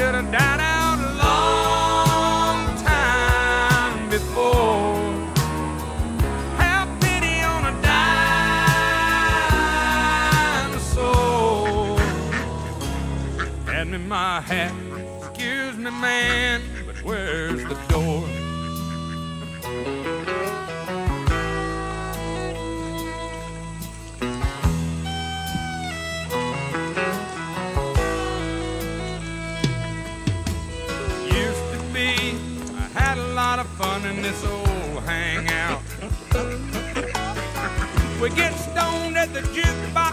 should have died out a long time before. Have pity on a dinosaur. Hand me my hat, excuse me, man, but where's the door? Lot of fun in this old hangout. We get stoned at the jukebox